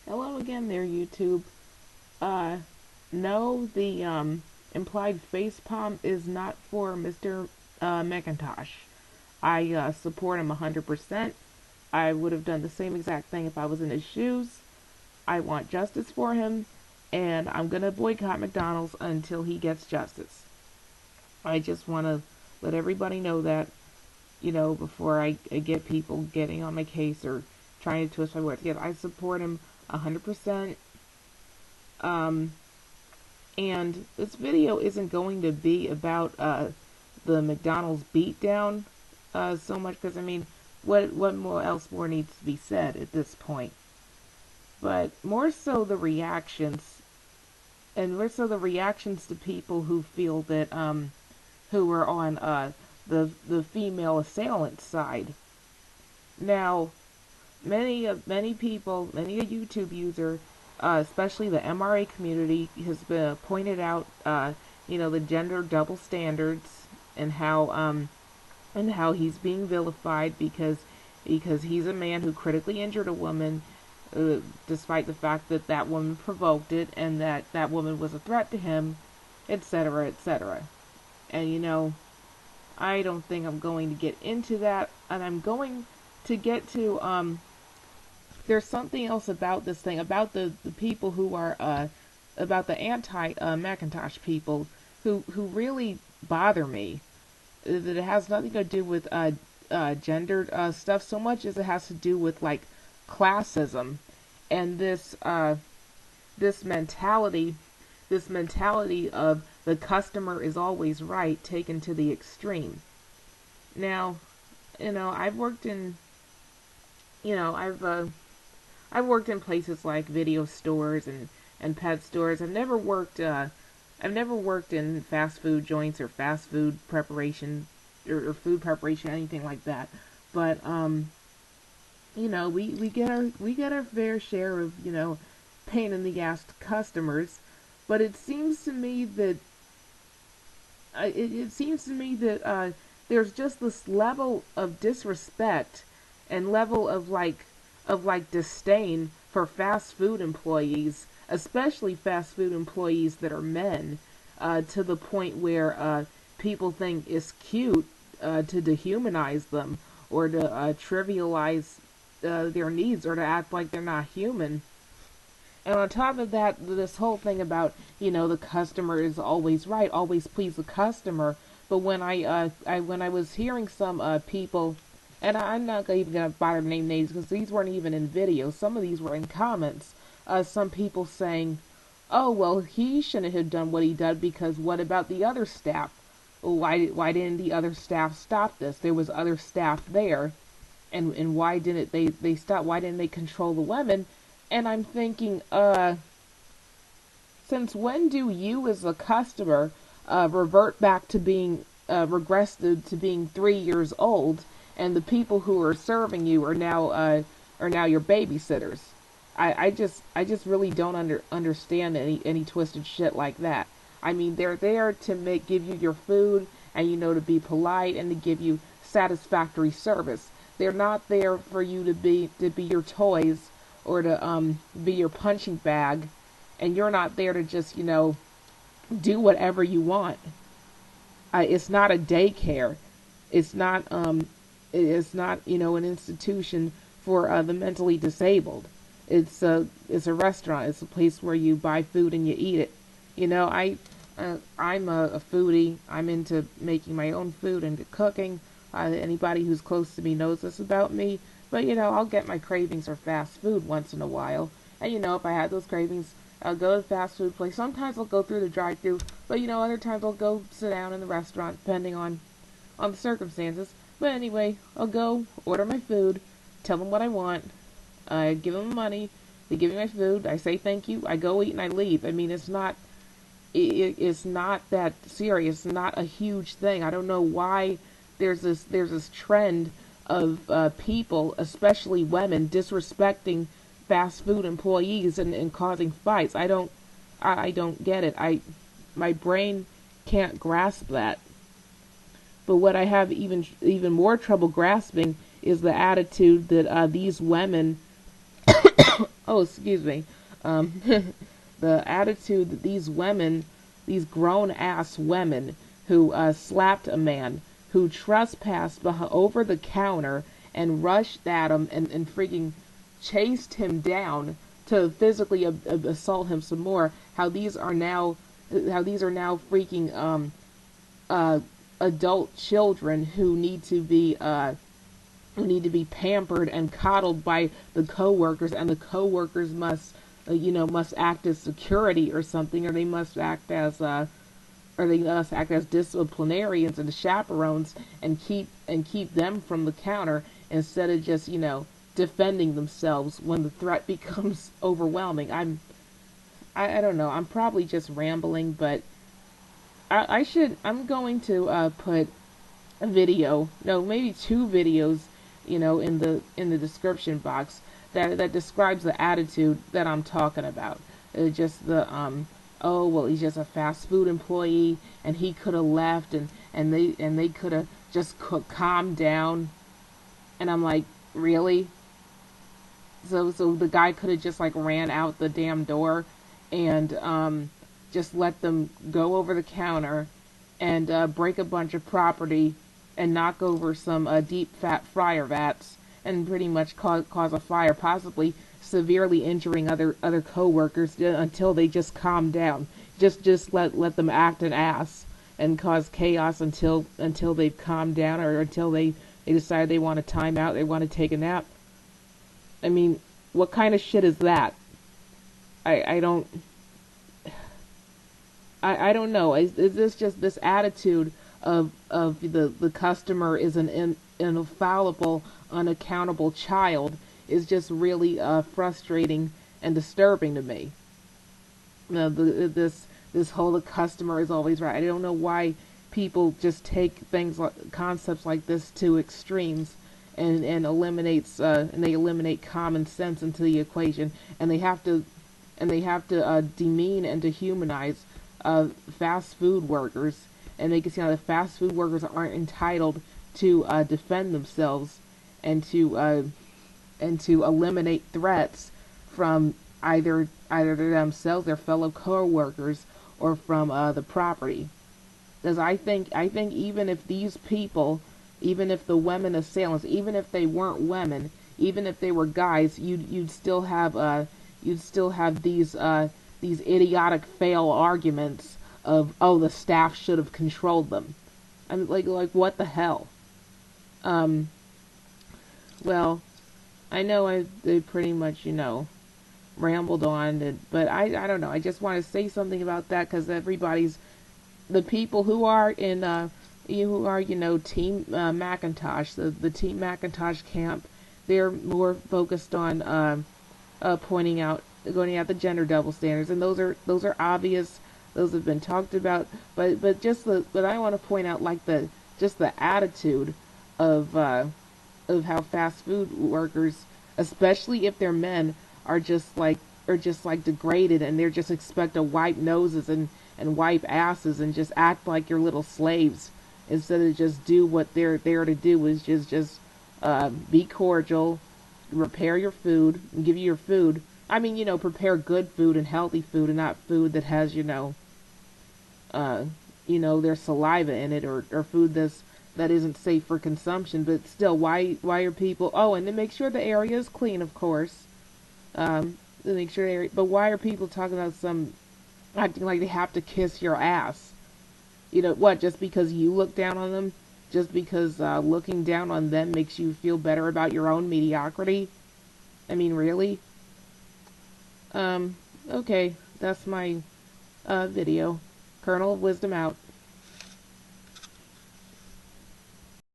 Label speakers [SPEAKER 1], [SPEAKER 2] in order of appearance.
[SPEAKER 1] Hello again there, YouTube. Uh, no, the implied facepalm is not for Mr. McIntosh. I support him 100%. I would have done the same exact thing if I was in his shoes. I want justice for him, and I'm gonna boycott McDonald's until he gets justice. I just want to let everybody know that, before I get people getting on my case or trying to twist my words. Yes, I support him 100%. Um, and this video isn't going to be about the McDonald's beatdown so much, because I mean, what more else more needs to be said at this point? But more so the reactions, and more so the reactions to people who feel that who are on the female assailant side. Now, many people, many a YouTube user, especially the MRA community, has been pointed out, the gender double standards and how he's being vilified because he's a man who critically injured a woman, despite the fact that that woman provoked it and that woman was a threat to him, etc., etc. And I don't think I'm going to get into that, and I'm going to get to there's something else about this thing, about the people who are about the anti Macintosh people who really bother me. That it has nothing to do with gendered stuff so much as it has to do with like classism and this mentality of the customer is always right taken to the extreme. Now, I've worked in I've worked in places like video stores and pet stores. I've never worked in fast food joints or fast food preparation or food preparation, anything like that. But we get our fair share of, pain in the ass customers. But it seems to me that there's just this level of disrespect and level of disdain for fast food employees, especially fast food employees that are men, to the point where people think it's cute to dehumanize them or to trivialize their needs or to act like they're not human. And on top of that, this whole thing about, the customer is always right, always please the customer. But when when I was hearing some people, and I'm not even going to bother to name names because these weren't even in videos, some of these were in comments, some people saying, oh, well, he shouldn't have done what he did because what about the other staff? Why didn't the other staff stop this? There was other staff there, and why didn't they stop? Why didn't they control the women? And I'm thinking, since when do you as a customer revert back to being regressed to being 3 years old, and the people who are serving you are now your babysitters? I just really don't understand any twisted shit like that. I mean, they're there to give you your food and to be polite and to give you satisfactory service. They're not there for you to be your toys or to be your punching bag, and you're not there to just do whatever you want. It's not a daycare. It's not an institution for the mentally disabled. It's a restaurant. It's a place where you buy food and you eat it. I'm a foodie. I'm into making my own food and to cooking. Anybody who's close to me knows this about me. But I'll get my cravings for fast food once in a while. And if I had those cravings, I'll go to the fast food place. Sometimes I'll go through the drive-thru, but other times I'll go sit down in the restaurant, depending on the circumstances. But anyway, I'll go order my food, tell them what I want, I give them the money, they give me my food, I say thank you, I go eat and I leave. I mean, it's not that serious. It's not a huge thing. I don't know why there's this trend of people, especially women, disrespecting fast food employees and causing fights. I don't get it. My brain can't grasp that. But what I have even more trouble grasping is the attitude that these women Oh, excuse me. Um, the attitude that these women, these grown ass women who slapped a man, who trespassed over the counter and rushed at him and freaking chased him down to physically assault him some more. How these are now freaking uh, adult children who need to be pampered and coddled by the coworkers, and the coworkers must must act as security or something, or they must act as disciplinarians and chaperones and keep them from the counter instead of just defending themselves when the threat becomes overwhelming. I don't know. I'm probably just rambling, but I'm going to put a video, no, maybe two videos, in the description box that describes the attitude that I'm talking about. Just the oh well, he's just a fast food employee and he could have left, and they could have just calmed down, and I'm like, really? So the guy could have just like ran out the damn door and just let them go over the counter and break a bunch of property and knock over some deep fat fryer vats and pretty much cause a fire, possibly severely injuring other coworkers until they just calm down. Just let them act an ass and cause chaos until they've calmed down, or until they decide they want a timeout, they want to take a nap. I mean, what kind of shit is that? I don't I don't know. Is this just this attitude of the customer is an infallible, unaccountable child is just really frustrating and disturbing to me. This whole the customer is always right. I don't know why people just take things like concepts like this to extremes and they eliminate common sense into the equation, and they have to demean and dehumanize fast food workers, and make it seem like the fast food workers aren't entitled to defend themselves and to eliminate threats from either themselves, their fellow co-workers, or from the property. Because I think even if these people, even if the women assailants, even if they weren't women, even if they were guys, you'd still have these idiotic fail arguments of, oh, the staff should have controlled them. I'm like what the hell? Well, I know they pretty much rambled on, but I don't know. I just want to say something about that because the people who are in Team Macintosh, the Team Macintosh camp, they're more focused on pointing out the gender double standards, and those are obvious. Those have been talked about, but I want to point out like the attitude of how fast food workers, especially if they're men, are just like degraded, and they're just expect to wipe noses and wipe asses and just act like your little slaves instead of just do what they're there to do, is just be cordial, prepare your food, and give you your food. I mean, prepare good food and healthy food, and not food that has their saliva in it, or food that isn't safe for consumption. But still, why are people? Oh, and to make sure the area is clean, of course. To make sure, but why are people talking about some acting like they have to kiss your ass? What? Just because you look down on them? Just because looking down on them makes you feel better about your own mediocrity? I mean, really? Okay, that's my video. Kernel of Wisdom out.